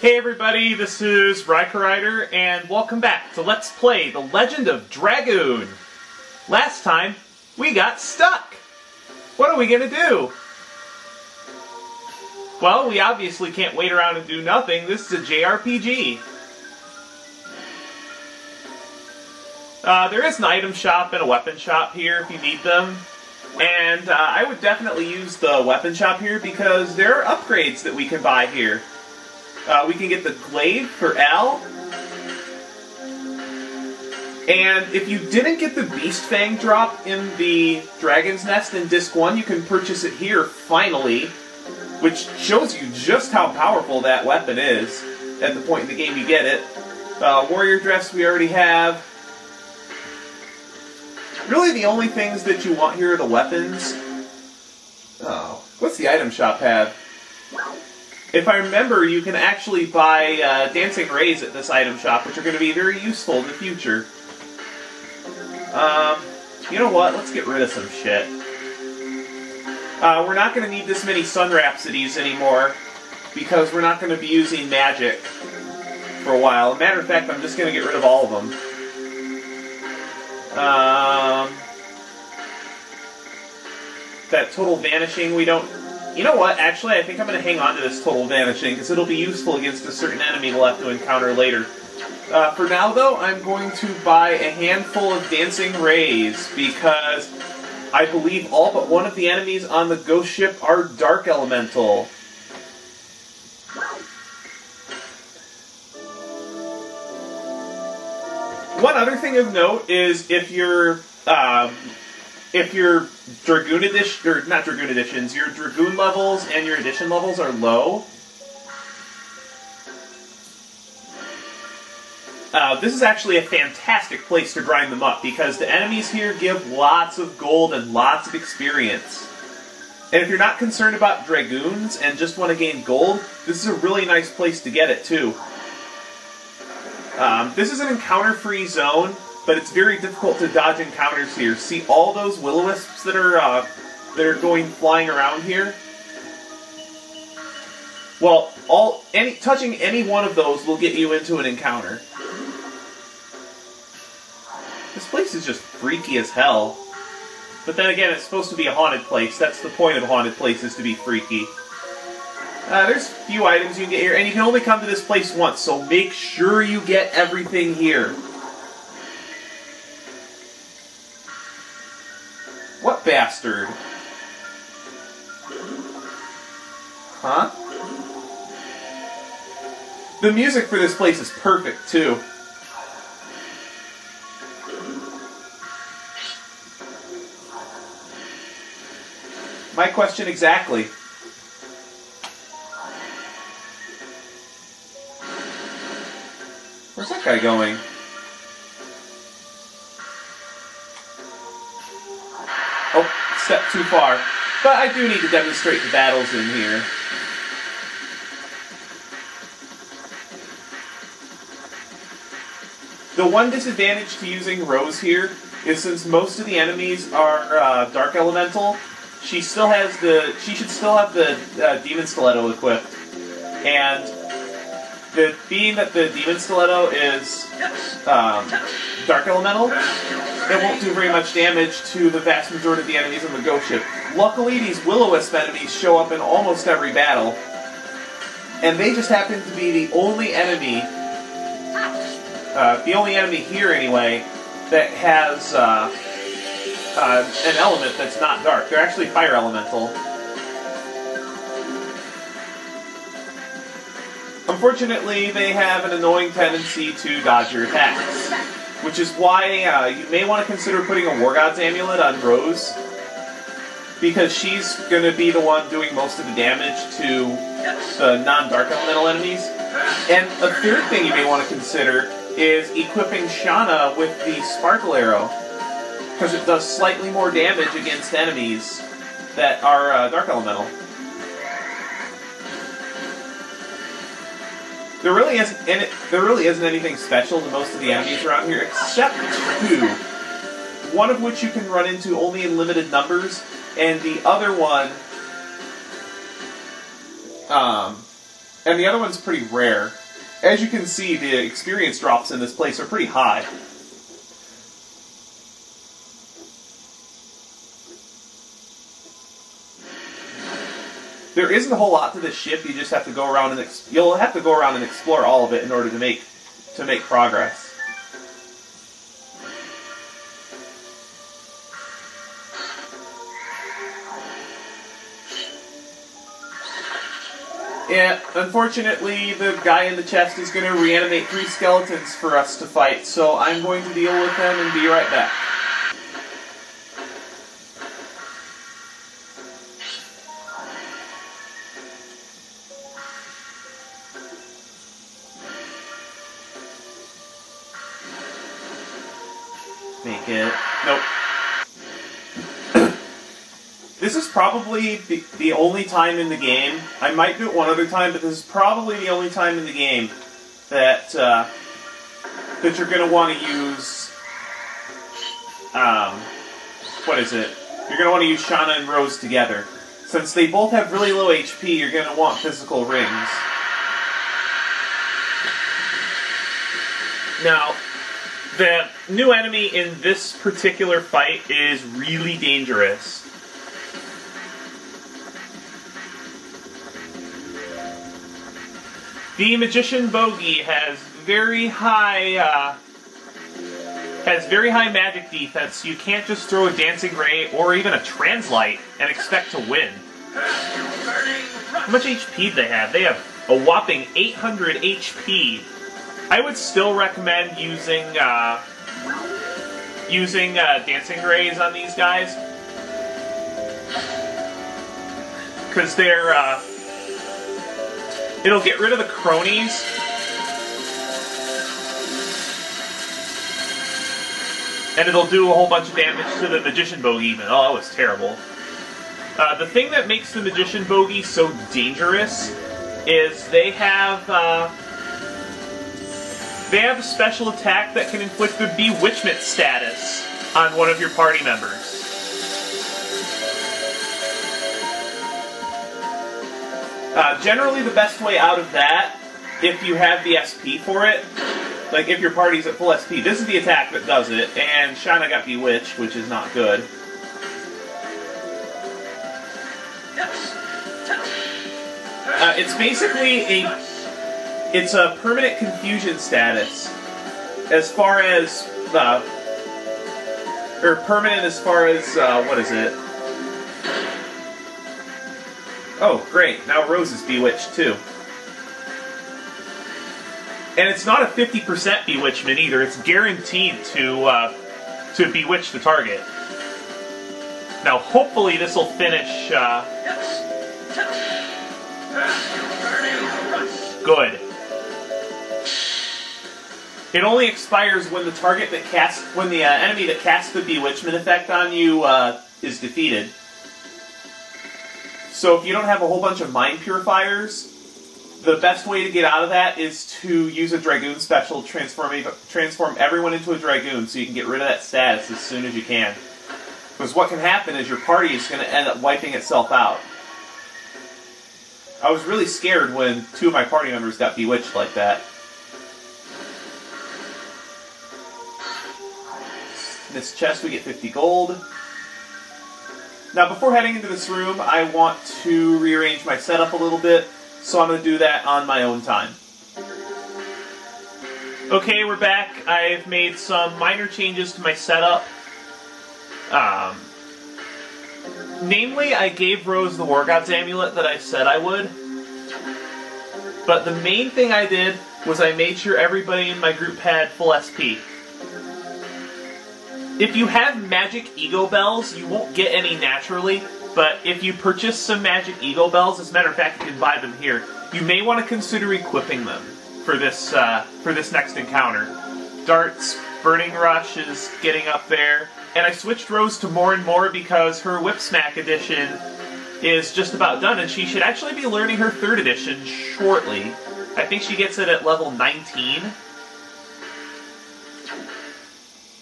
Hey everybody, this is Riker Rider, and welcome back to Let's Play The Legend of Dragoon. Last time, we got stuck. What are we gonna do? Well, we obviously can't wait around and do nothing. This is a JRPG. There is an item shop and a weapon shop here if you need them. And I would definitely use the weapon shop here because there are upgrades that we can buy here. We can get the glaive for L. And if you didn't get the Beast Fang drop in the Dragon's Nest in Disc 1, you can purchase it here, finally. Which shows you just how powerful that weapon is at the point in the game you get it. Warrior Dress we already have. Really the only things that you want here are the weapons. Oh, what's the item shop have? If I remember, you can actually buy dancing rays at this item shop, which are going to be very useful in the future. You know what? Let's get rid of some shit. We're not going to need this many Sun Rhapsodies anymore, because we're not going to be using magic for a while. As a matter of fact, I'm just going to get rid of all of them. That total vanishing, we don't... You know what? Actually, I think I'm going to hang on to this total vanishing, because it'll be useful against a certain enemy we'll have to encounter later. For now, though, I'm going to buy a handful of dancing rays, because I believe all but one of the enemies on the ghost ship are dark elemental. One other thing of note is if your Dragoon edition, or not Dragoon editions, your Dragoon levels and your edition levels are low, this is actually a fantastic place to grind them up, because the enemies here give lots of gold and lots of experience. And if you're not concerned about Dragoons and just want to gain gold, this is a really nice place to get it too. This is an encounter-free zone, but it's very difficult to dodge encounters here. See all those will-o-wisps that are going flying around here? Well, touching any one of those will get you into an encounter. This place is just freaky as hell. But then again, it's supposed to be a haunted place. That's the point of a haunted place, is to be freaky. There's a few items you can get here, and you can only come to this place once, so make sure you get everything here. What bastard? Huh? The music for this place is perfect, too. My question exactly. Where's that guy going? Oh, step too far. But I do need to demonstrate the battles in here. The one disadvantage to using Rose here is since most of the enemies are Dark Elemental, she should still have the Demon Stiletto equipped. And being that the Demon Stiletto is Dark Elemental, it won't do very much damage to the vast majority of the enemies on the ghost ship. Luckily, these will-o-wisp enemies show up in almost every battle, and they just happen to be the only enemy here anyway, that has an element that's not dark. They're actually fire elemental. Unfortunately, they have an annoying tendency to dodge your attacks, which is why you may want to consider putting a War God's Amulet on Rose, because she's going to be the one doing most of the damage to the non-Dark Elemental enemies. And a third thing you may want to consider is equipping Shauna with the Sparkle Arrow, because it does slightly more damage against enemies that are Dark Elemental. There really isn't anything special to most of the enemies around here, except two. One of which you can run into only in limited numbers, and the other one and the other one's pretty rare. As you can see, the experience drops in this place are pretty high. There isn't a whole lot to this ship. You just have to go around and you'll have to go around and explore all of it in order to make progress. Yeah, unfortunately, the guy in the chest is going to reanimate 3 skeletons for us to fight, so I'm going to deal with them and be right back. Make it. Nope. This is probably the only time in the game, I might do it one other time, but this is probably the only time in the game that that you're going to want to use, what is it? You're going to want to use Shauna and Rose together. Since they both have really low HP, you're going to want physical rings. Now, the new enemy in this particular fight is really dangerous. The Magician Bogey has very high magic defense, so you can't just throw a Dancing Ray or even a Translight and expect to win. How much HP do they have? They have a whopping 800 HP. I would still recommend using Dancing Rays on these guys, because they're it'll get rid of the cronies. And it'll do a whole bunch of damage to the Magician Bogey even. Oh, that was terrible. The thing that makes the Magician Bogey so dangerous is they have a special attack that can inflict the Bewitchment status on one of your party members. Generally, the best way out of that, if you have the SP for it, like if your party's at full SP, this is the attack that does it, and Shauna got Bewitched, which is not good. It's basically it's a permanent confusion status, as far as, or permanent as far as, what is it? Oh, great. Now Rose is bewitched, too. And it's not a 50% bewitchment, either. It's guaranteed to bewitch the target. Now, hopefully this will finish, Good. It only expires when the target that when the enemy that casts the bewitchment effect on you, is defeated. So if you don't have a whole bunch of Mind Purifiers, the best way to get out of that is to use a Dragoon special to transform everyone into a Dragoon so you can get rid of that status as soon as you can. Because what can happen is your party is going to end up wiping itself out. I was really scared when 2 of my party members got bewitched like that. In this chest we get 50 gold. Now, before heading into this room, I want to rearrange my setup a little bit, so I'm going to do that on my own time. Okay, we're back. I've made some minor changes to my setup. Namely, I gave Rose the War God's Amulet that I said I would. But the main thing I did was I made sure everybody in my group had full SP. If you have Magic Ego Bells, you won't get any naturally, but if you purchase some Magic Ego Bells, as a matter of fact, you can buy them here, you may want to consider equipping them for this next encounter. Dart's Burning Rush is getting up there, and I switched Rose to more and more because her Whip Smack edition is just about done, and she should actually be learning her 3rd edition shortly. I think she gets it at level 19.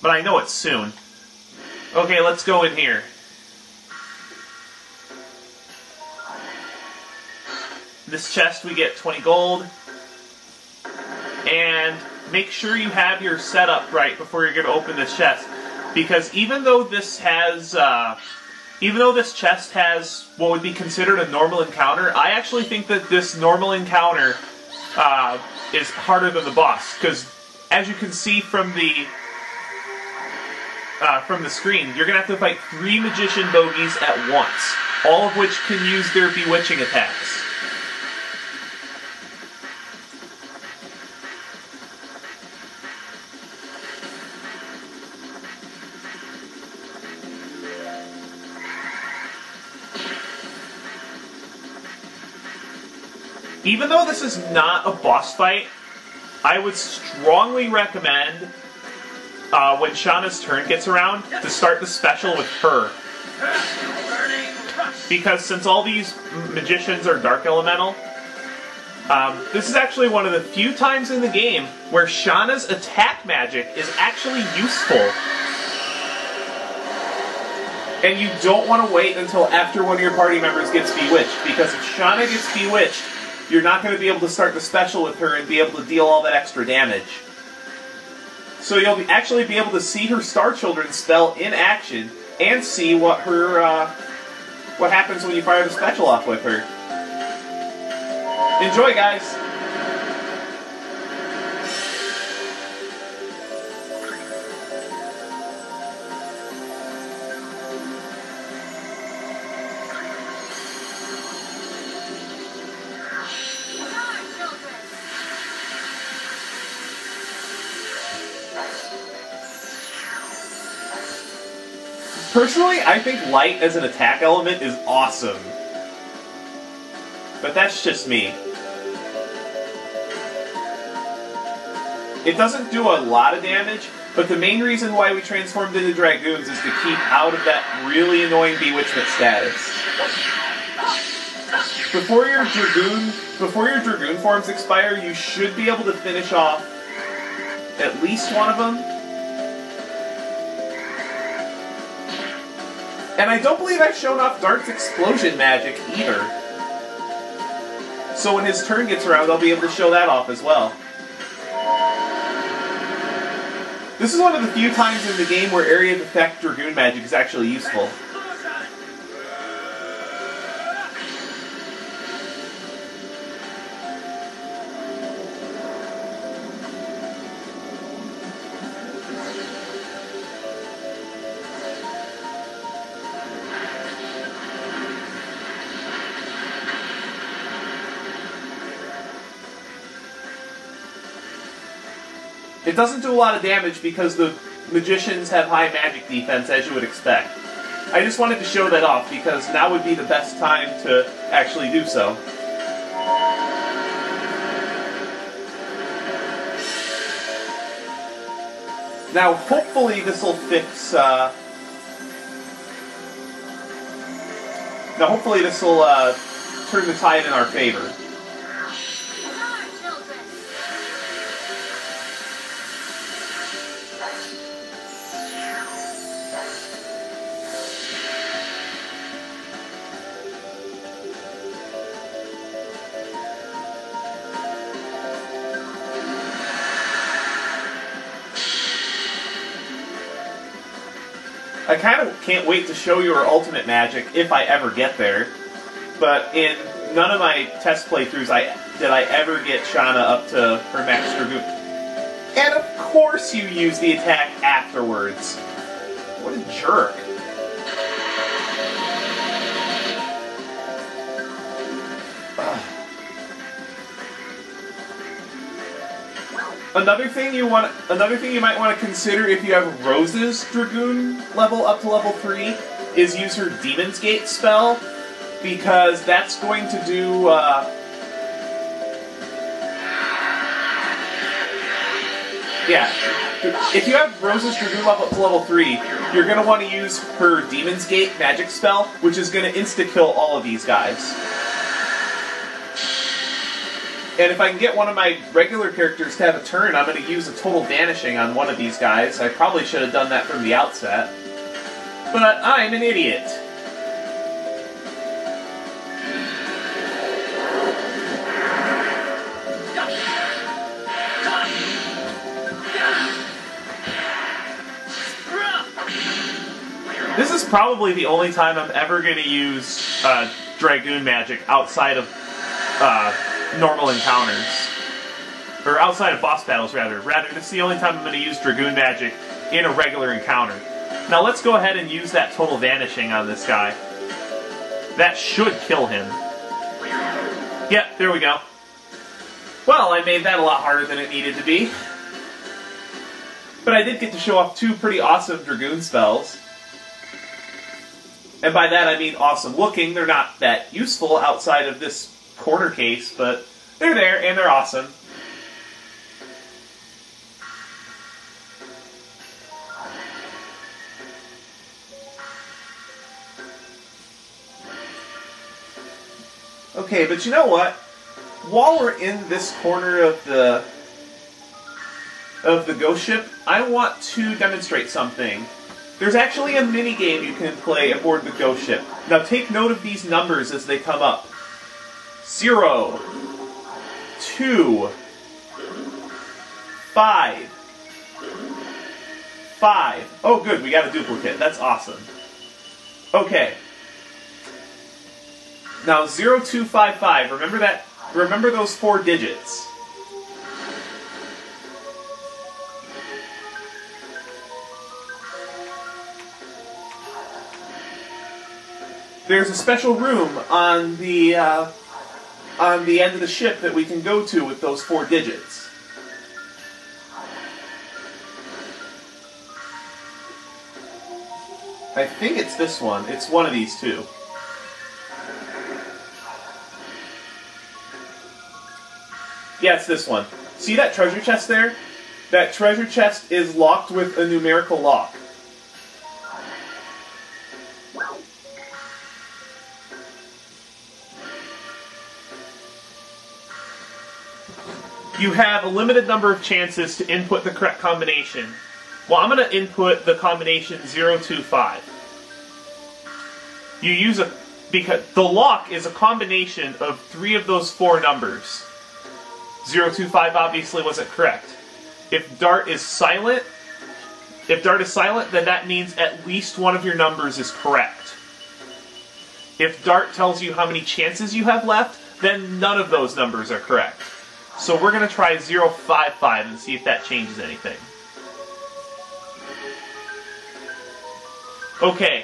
But I know it's soon. Okay, let's go in here. This chest we get 20 gold. And make sure you have your setup right before you're going to open this chest. Because even though this chest has what would be considered a normal encounter, I actually think that this normal encounter is harder than the boss. Because as you can see from the screen, you're going to have to fight 3 magician bogeys at once, all of which can use their bewitching attacks. Even though this is not a boss fight, I would strongly recommend, when Shauna's turn gets around, to start the special with her. Because since all these magicians are Dark Elemental, this is actually one of the few times in the game where Shauna's attack magic is actually useful. And you don't want to wait until after one of your party members gets bewitched, because if Shauna gets bewitched, you're not going to be able to start the special with her and be able to deal all that extra damage. So you'll actually be able to see her Star Children spell in action and see what happens when you fire the special off with her. Enjoy, guys! Personally, I think light as an attack element is awesome. But that's just me. It doesn't do a lot of damage, but the main reason why we transformed into Dragoons is to keep out of that really annoying bewitchment status. Before your Dragoon forms expire, you should be able to finish off at least one of them. And I don't believe I've shown off Dart's explosion magic either. So when his turn gets around, I'll be able to show that off as well. This is one of the few times in the game where area of effect Dragoon magic is actually useful. It doesn't do a lot of damage because the magicians have high magic defense, as you would expect. I just wanted to show that off because now would be the best time to actually do so. Now, hopefully this will fix, turn the tide in our favor. I kind of can't wait to show you her ultimate magic if I ever get there, but in none of my test playthroughs did I ever get Shauna up to her max Dragoon. And of course you use the attack afterwards. What a jerk. Another thing you might want to consider if you have Rose's Dragoon level up to level 3 is use her Demon's Gate spell, because that's going to do if you have Rose's Dragoon level up to level 3, you're going to want to use her Demon's Gate magic spell, which is going to insta-kill all of these guys. And if I can get one of my regular characters to have a turn, I'm going to use a total vanishing on one of these guys. I probably should have done that from the outset. But I'm an idiot. is probably the only time I'm ever going to use Dragoon magic outside of normal encounters. Or outside of boss battles, rather. This is the only time I'm going to use Dragoon magic in a regular encounter. Now let's go ahead and use that total vanishing on this guy. That should kill him. Yep, there we go. Well, I made that a lot harder than it needed to be. But I did get to show off 2 pretty awesome Dragoon spells. And by that I mean awesome looking. They're not that useful outside of this corner case, but they're there and they're awesome. Okay, but you know what? While we're in this corner of the ghost ship, I want to demonstrate something. There's actually a mini-game you can play aboard the ghost ship. Now take note of these numbers as they come up. 0, 2, 5, 5. Oh good, we got a duplicate. That's awesome. Okay. Now 0255, remember that? Remember those 4 digits. There's a special room on the end of the ship that we can go to with those 4 digits. I think it's this one. It's one of these 2. Yeah, it's this one. See that treasure chest there? That treasure chest is locked with a numerical lock. You have a limited number of chances to input the correct combination. Well, I'm going to input the combination 025. You use because the lock is a combination of 3 of those 4 numbers. 025 obviously wasn't correct. If Dart is silent, then that means at least one of your numbers is correct. If Dart tells you how many chances you have left, then none of those numbers are correct. So we're going to try 055 and see if that changes anything. Okay.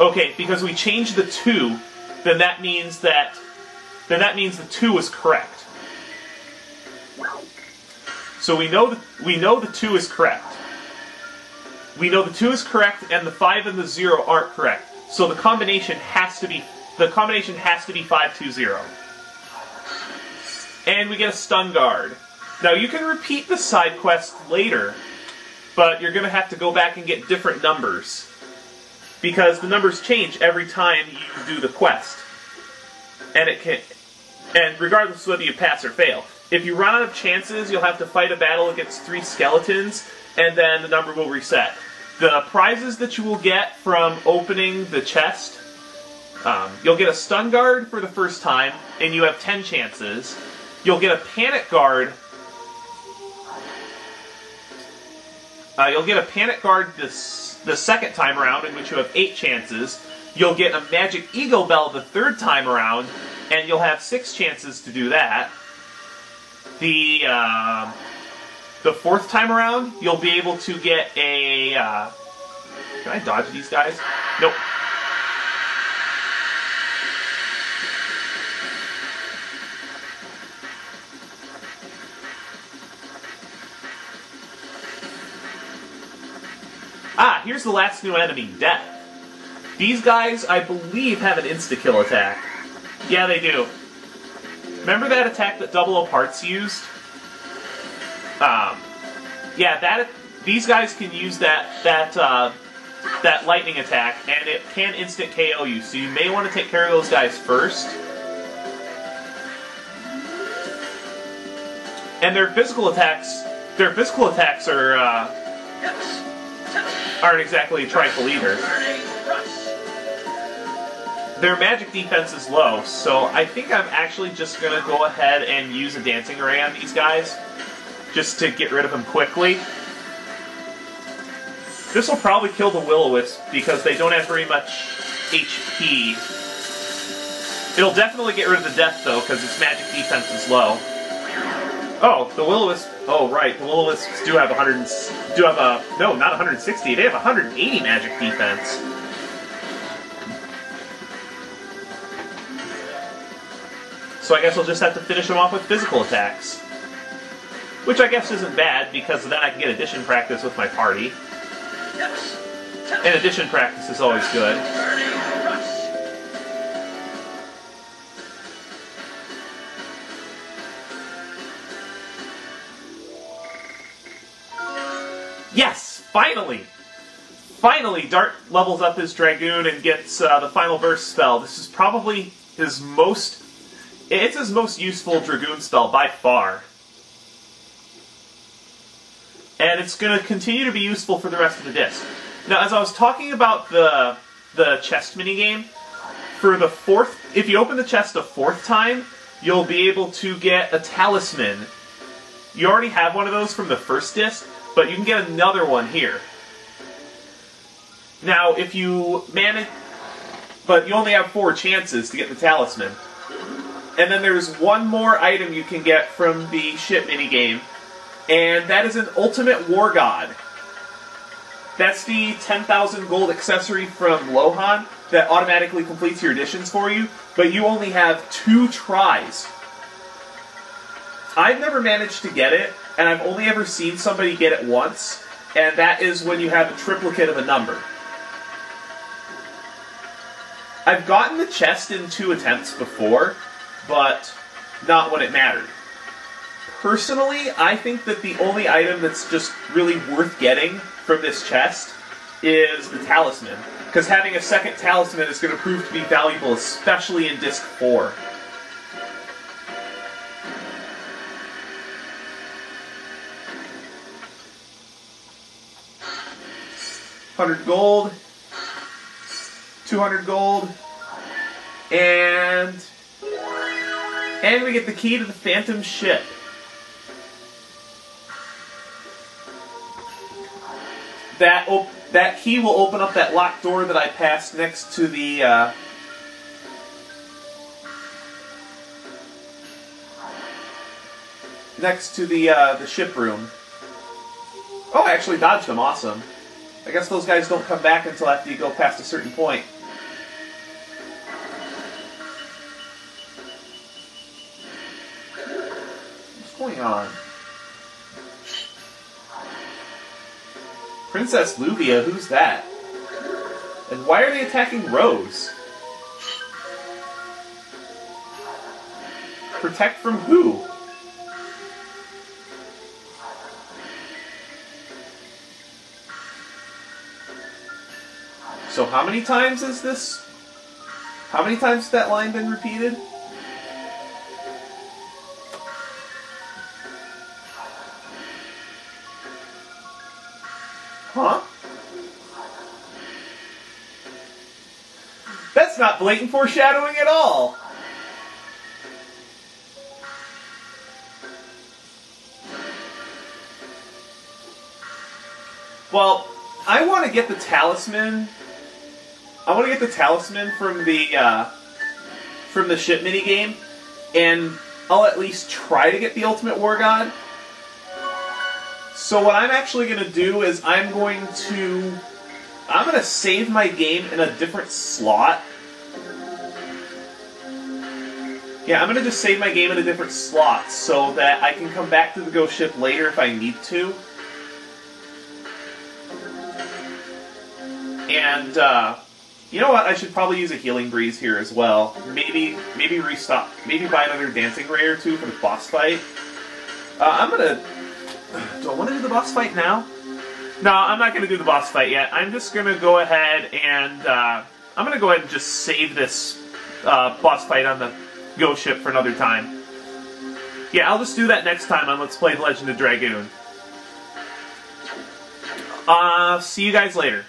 Okay, because we changed the 2, then that means the 2 is correct. So we know the 2 is correct. We know the 2 is correct and the 5 and the 0 aren't correct. So the combination has to be 520. And we get a stun guard. Now you can repeat the side quest later, but you're going to have to go back and get different numbers. Because the numbers change every time you do the quest. And regardless of whether you pass or fail. If you run out of chances, you'll have to fight a battle against 3 skeletons, and then the number will reset. The prizes that you will get from opening the chest, you'll get a stun guard for the first time, and you have 10 chances. You'll get a panic guard. You'll get a panic guard the second time around, in which you have 8 chances. You'll get a magic eagle bell the 3rd time around, and you'll have 6 chances to do that. The 4th time around, you'll be able to get a... can I dodge these guys? Nope. Ah, here's the last new enemy, Death. These guys, I believe, have an insta-kill attack. Yeah, they do. Remember that attack that Double O Parts used? Yeah, these guys can use that lightning attack, and it can instant KO you, so you may want to take care of those guys first. And their physical attacks aren't exactly a trifle either. Their magic defense is low, so I think I'm actually just going to go ahead and use a dancing ray on these guys, just to get rid of them quickly. This will probably kill the Will-O-Wisp because they don't have very much HP. It'll definitely get rid of the death, though, because its magic defense is low. Oh, the Will-O-Wisp... Oh, right, the Will-O-Wisps do have no, not 160, they have 180 magic defense. So I guess we'll just have to finish them off with physical attacks. Which I guess isn't bad, because then I can get addition practice with my party. And addition practice is always good. Yes! Finally! Finally, Dart levels up his Dragoon and gets the final burst spell. This is probably his most... It's his most useful Dragoon spell by far. And it's going to continue to be useful for the rest of the disc. Now, as I was talking about the chest minigame, for the fourth... If you open the chest a fourth time, you'll be able to get a talisman. You already have one of those from the first disc, but you can get another one here. Now, if you manage... But you only have 4 chances to get the talisman. And then there's one more item you can get from the ship minigame, and that is an Ultimate War God. That's the 10,000 gold accessory from Lohan that automatically completes your additions for you, but you only have 2 tries. I've never managed to get it, and I've only ever seen somebody get it once, and that is when you have a triplicate of a number. I've gotten the chest in 2 attempts before, but not when it mattered. Personally, I think that the only item that's just really worth getting from this chest is the talisman, because having a second talisman is going to prove to be valuable, especially in Disc 4. $100 gold, 200 gold, and we get the key to the Phantom ship. That key will open up that locked door that I passed next to the ship room. Oh, I actually dodged them. Awesome. I guess those guys don't come back until after you go past a certain point. What's going on? Princess Luvia, who's that? And why are they attacking Rose? Protect from who? So how many times is this? How many times has that line been repeated? Huh? That's not blatant foreshadowing at all! Well, I want to get the talisman. I want to get the talisman from the ship minigame, and I'll at least try to get the Ultimate War God. So what I'm actually going to do is I'm going to save my game in a different slot. Yeah, I'm going to just save my game in a different slot so that I can come back to the Ghost Ship later if I need to. And, you know what? I should probably use a Healing Breeze here as well. Maybe restock. Maybe buy another Dancing Ray or 2 for the boss fight. I'm going to... Do I want to do the boss fight now? No, I'm not going to do the boss fight yet. I'm just going to go ahead and... I'm going to go ahead and just save this boss fight on the Ghost Ship for another time. Yeah, I'll just do that next time on Let's Play The Legend of Dragoon. See you guys later.